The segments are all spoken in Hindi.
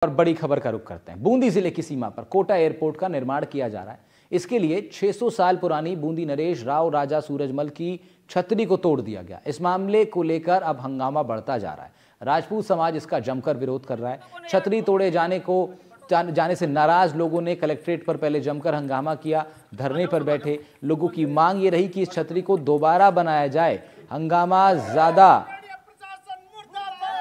और बड़ी खबर का रुख करते हैं। बूंदी जिले की सीमा पर कोटा एयरपोर्ट का निर्माण किया जा रहा है। इसके लिए 600 साल पुरानी बूंदी नरेश राव राजा सूरजमल की छतरी को तोड़ दिया गया। इस मामले को लेकर अब हंगामा बढ़ता जा रहा है। राजपूत समाज इसका जमकर विरोध कर रहा है। छतरी तोड़े जाने से नाराज लोगों ने कलेक्ट्रेट पर पहले जमकर हंगामा किया। धरने पर बैठे लोगों की मांग ये रही कि इस छतरी को दोबारा बनाया जाए। हंगामा ज्यादा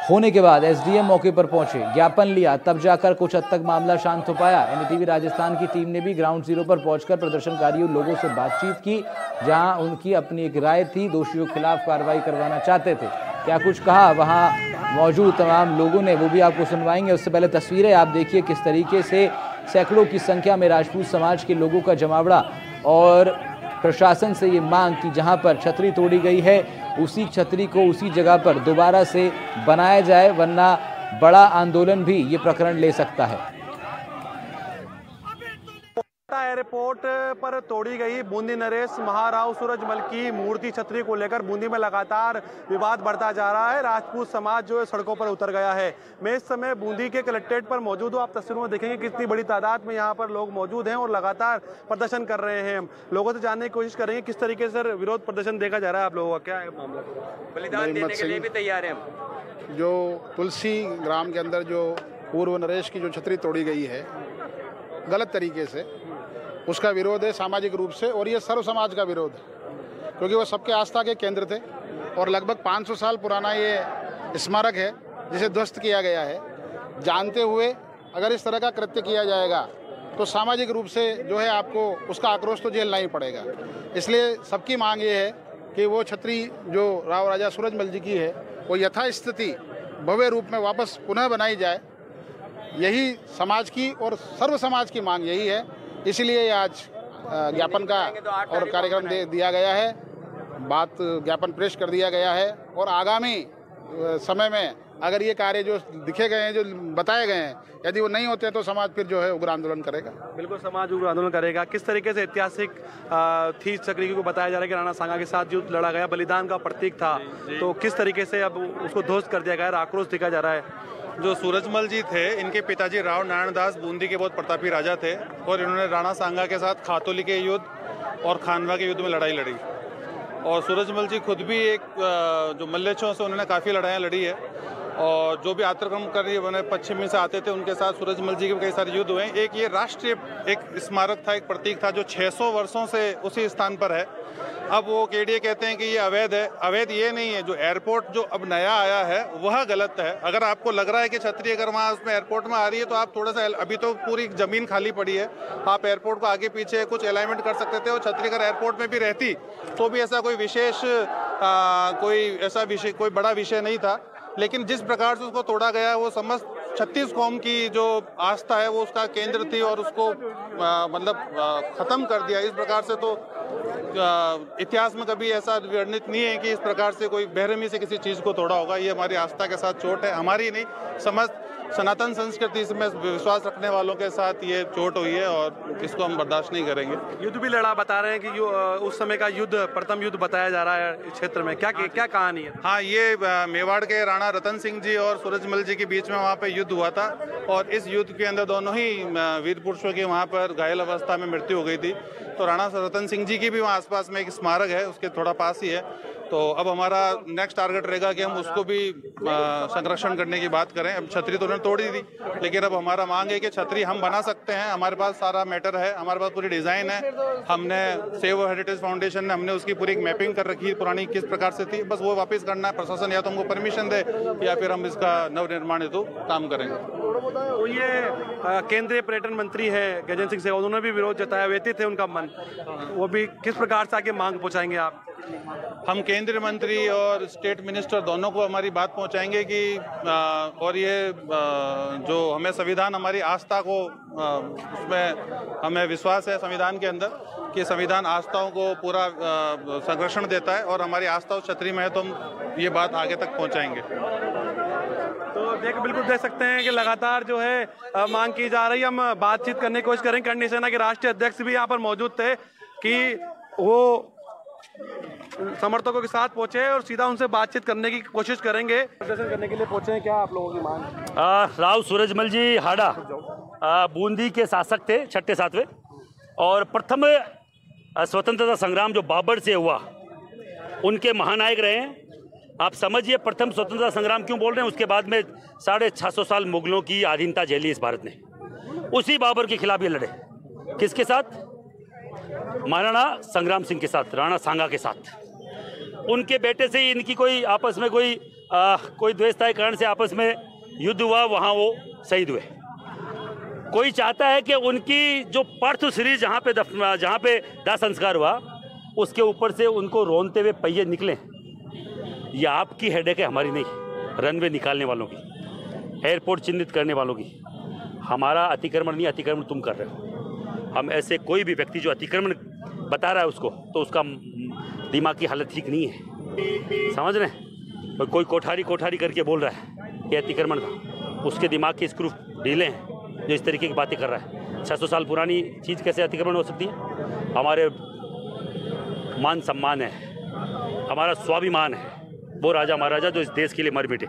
होने के बाद एसडीएम मौके पर पहुंचे, ज्ञापन लिया, तब जाकर कुछ हद तक मामला शांत हो पाया। एनडीटीवी राजस्थान की टीम ने भी ग्राउंड जीरो पर पहुंचकर प्रदर्शनकारियों लोगों से बातचीत की, जहां उनकी अपनी एक राय थी। दोषियों के खिलाफ कार्रवाई करवाना चाहते थे। क्या कुछ कहा वहां मौजूद तमाम लोगों ने, वो भी आपको सुनवाएंगे। उससे पहले तस्वीरें आप देखिए किस तरीके से सैकड़ों की संख्या में राजपूत समाज के लोगों का जमावड़ा और प्रशासन से ये मांग कि जहां पर छतरी तोड़ी गई है उसी छतरी को उसी जगह पर दोबारा से बनाया जाए, वरना बड़ा आंदोलन भी ये प्रकरण ले सकता है। कोटा एयरपोर्ट पर तोड़ी गई बूंदी नरेश महाराव सूरजमल की मूर्ति छतरी को लेकर बूंदी में लगातार विवाद बढ़ता जा रहा है। राजपूत समाज जो है सड़कों पर उतर गया है। मैं इस समय बूंदी के कलेक्ट्रेट पर मौजूद हूँ। आप तस्वीरों में देखेंगे कितनी बड़ी तादाद में यहाँ पर लोग मौजूद हैं और लगातार प्रदर्शन कर रहे हैं। हम लोगों से जानने की कोशिश करेंगे किस तरीके से विरोध प्रदर्शन देखा जा रहा है। आप लोगों का क्या है मामला? बलिदान देने के लिए भी तैयार है हम। जो तुलसी ग्राम के अंदर जो पूर्व नरेश की जो छतरी तोड़ी गई है गलत तरीके से, उसका विरोध है सामाजिक रूप से, और ये सर्व समाज का विरोध है, क्योंकि वो सबके आस्था के केंद्र थे और लगभग 500 साल पुराना ये स्मारक है जिसे ध्वस्त किया गया है। जानते हुए अगर इस तरह का कृत्य किया जाएगा तो सामाजिक रूप से जो है आपको उसका आक्रोश तो झेलना ही पड़ेगा। इसलिए सबकी मांग ये है कि वो छतरी जो राव राजा सूरजमल जी की है वो यथास्थिति भव्य रूप में वापस पुनः बनाई जाए। यही समाज की और सर्व समाज की मांग यही है। इसलिए आज ज्ञापन का और कार्यक्रम दिया गया है, बात ज्ञापन पेश कर दिया गया है और आगामी समय में अगर ये कार्य जो दिखे गए हैं, जो बताए गए हैं, यदि वो नहीं होते हैं तो समाज फिर जो है उग्र आंदोलन करेगा। बिल्कुल, समाज उग्र आंदोलन करेगा। किस तरीके से ऐतिहासिक थी छतरी को बताया जा रहा है कि राणा सांगा के साथ युद्ध लड़ा गया, बलिदान का प्रतीक था, तो किस तरीके से अब उसको ध्वस्त कर दिया गया, आक्रोश दिखा जा रहा है। जो सूरजमल जी थे, इनके पिताजी राव नारायण दास बूंदी के बहुत प्रतापी राजा थे और इन्होंने राणा सांगा के साथ खातोली के युद्ध और खानवा के युद्ध में लड़ाई लड़ी। और सूरजमल जी खुद भी एक जो मल्लेच्छों से उन्होंने काफ़ी लड़ाइयाँ लड़ी है और जो भी आक्रमण कर रही है पश्चिमी से आते थे उनके साथ सूरजमल जी के कई सारे युद्ध हुए। एक ये राष्ट्रीय एक स्मारक था, एक प्रतीक था जो 600 वर्षों से उसी स्थान पर है। अब वो केडीए कहते हैं कि ये अवैध है। अवैध ये नहीं है, जो एयरपोर्ट जो अब नया आया है वह गलत है। अगर आपको लग रहा है कि छतरी अगर वहाँ उसमें एयरपोर्ट में आ रही है तो आप थोड़ा सा, अभी तो पूरी जमीन खाली पड़ी है, आप एयरपोर्ट को आगे पीछे कुछ अलाइनमेंट कर सकते थे। और छतरी अगर एयरपोर्ट में भी रहती तो भी ऐसा कोई विशेष कोई बड़ा विषय नहीं था। लेकिन जिस प्रकार से उसको तोड़ा गया वो समस्त 36 कौम की जो आस्था है वो उसका केंद्र थी और उसको खत्म कर दिया। इस प्रकार से तो इतिहास में कभी ऐसा वर्णित नहीं है कि इस प्रकार से कोई बेरहमी से किसी चीज़ को तोड़ा होगा। ये हमारी आस्था के साथ चोट है, हमारी नहीं, समस्त सनातन संस्कृति में विश्वास रखने वालों के साथ ये चोट हुई है और इसको हम बर्दाश्त नहीं करेंगे। युद्ध भी लड़ा, बता रहे हैं कि उस समय का युद्ध प्रथम युद्ध बताया जा रहा है इस क्षेत्र में। क्या कहानी है? हाँ, ये मेवाड़ के राणा रतन सिंह जी और सूरजमल जी के बीच में वहाँ पे युद्ध हुआ था और इस युद्ध के अंदर दोनों ही वीर पुरुषों की वहाँ पर घायल अवस्था में मृत्यु हो गई थी। तो राणा रतन सिंह जी की भी वहाँ आसपास में एक स्मारक है, उसके थोड़ा पास ही है। तो अब हमारा नेक्स्ट टारगेट रहेगा कि हम उसको भी संरक्षण करने की बात करें। अब छतरी तो उन्होंने तोड़ी थी, लेकिन अब हमारा मांग है कि छतरी हम बना सकते हैं। हमारे पास सारा मैटर है, हमारे पास पूरी डिज़ाइन है। हमने सेव हेरिटेज फाउंडेशन ने हमने उसकी पूरी एक मैपिंग कर रखी है, पुरानी किस प्रकार से थी, बस वो वापस करना है। प्रशासन या तो हमको परमिशन दे या फिर हम इसका नवनिर्माण हेतु काम करेंगे। तो ये केंद्रीय पर्यटन मंत्री है गजेंद्र सिंह शेखावत, उन्होंने भी विरोध जताया, व्यतीत है उनका मन, वो भी किस प्रकार से आगे मांग पहुँचाएंगे आप? हम केंद्रीय मंत्री और स्टेट मिनिस्टर दोनों को हमारी बात पहुंचाएंगे कि और ये जो हमें संविधान, हमारी आस्था को उसमें हमें विश्वास है संविधान के अंदर कि संविधान आस्थाओं को पूरा संरक्षण देता है और हमारी आस्था उस छतरी में है, तो हम ये बात आगे तक पहुंचाएंगे। तो बिल्कुल देख सकते हैं कि लगातार जो है मांग की जा रही है। हम बातचीत करने की कोशिश करेंगे। करणी सेना के राष्ट्रीय अध्यक्ष भी यहाँ पर मौजूद थे कि वो समर्थकों के साथ पहुंचे और सीधा उनसे बातचीत करने की कोशिश करेंगे। प्रदर्शन करने के लिए पहुंचे हैं, क्या आप लोगों की मांग? राव सूरजमल जी हाड़ा बूंदी के शासक थे, 6ठे 7वें, और प्रथम स्वतंत्रता संग्राम जो बाबर से हुआ उनके महानायक रहे हैं। आप समझिए प्रथम स्वतंत्रता संग्राम क्यों बोल रहे हैं। उसके बाद में 650 साल मुगलों की अधीनता झेली इस भारत ने। उसी बाबर के खिलाफ ये लड़े, किसके साथ? महाराणा संग्राम सिंह के साथ, राणा सांगा के साथ। उनके बेटे से ही इनकी कोई आपस में कोई द्वेषता के कारण से आपस में युद्ध हुआ, वहाँ वो शहीद हुए। कोई चाहता है कि उनकी जो पार्थिव शरीर जहाँ पे दाह संस्कार हुआ उसके ऊपर से उनको रोनते हुए पहिए निकले। ये आपकी हेडेक है, हमारी नहीं। रनवे निकालने वालों की, एयरपोर्ट चिन्हित करने वालों की। हमारा अतिक्रमण नहीं, अतिक्रमण तुम कर रहे हो। हम ऐसे कोई भी व्यक्ति जो अतिक्रमण बता रहा है उसको, तो उसका दिमाग की हालत ठीक नहीं है, समझ रहे हैं? कोई कोठारी करके बोल रहा है ये अतिक्रमण था, उसके दिमाग के स्क्रू ढीले हैं जो इस तरीके की बातें कर रहा है। 600 साल पुरानी चीज़ कैसे अतिक्रमण हो सकती है? हमारे मान सम्मान है, हमारा स्वाभिमान है। वो राजा महाराजा जो इस देश के लिए मर मिटे,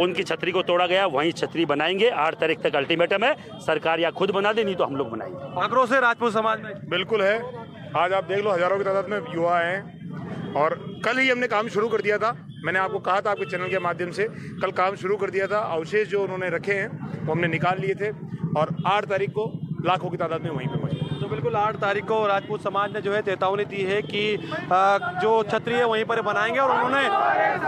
उनकी छतरी को तोड़ा गया, वहीं छतरी बनाएंगे। 8 तारीख तक अल्टीमेटम है, सरकार या खुद बना दे, नहीं तो हम लोग बनाएंगे। आक्रोश है राजपूत समाज में? बिल्कुल है। आज आप देख लो हजारों की तादाद में युवा हैं, और कल ही हमने काम शुरू कर दिया था। मैंने आपको कहा था आपके चैनल के माध्यम से, कल काम शुरू कर दिया था। अवशेष जो उन्होंने रखे हैं वो हमने निकाल लिए थे, और 8 तारीख को लाखों की तादाद में वहीं पे पहुंचे। तो बिल्कुल 8 तारीख को राजपूत समाज ने जो है चेतावनी दी है कि जो छतरी है वहीं पर बनाएंगे, और उन्होंने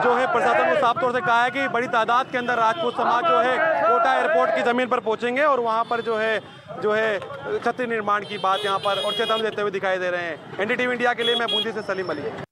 जो है प्रशासन को साफ तौर से कहा है कि बड़ी तादाद के अंदर राजपूत समाज जो है कोटा एयरपोर्ट की ज़मीन पर पहुंचेंगे और वहां पर जो है छतरी निर्माण की बात यहाँ पर और चेतावनी देते हुए दिखाई दे रहे हैं। NDTV इंडिया के लिए मैं बूंदी से सलीम अली।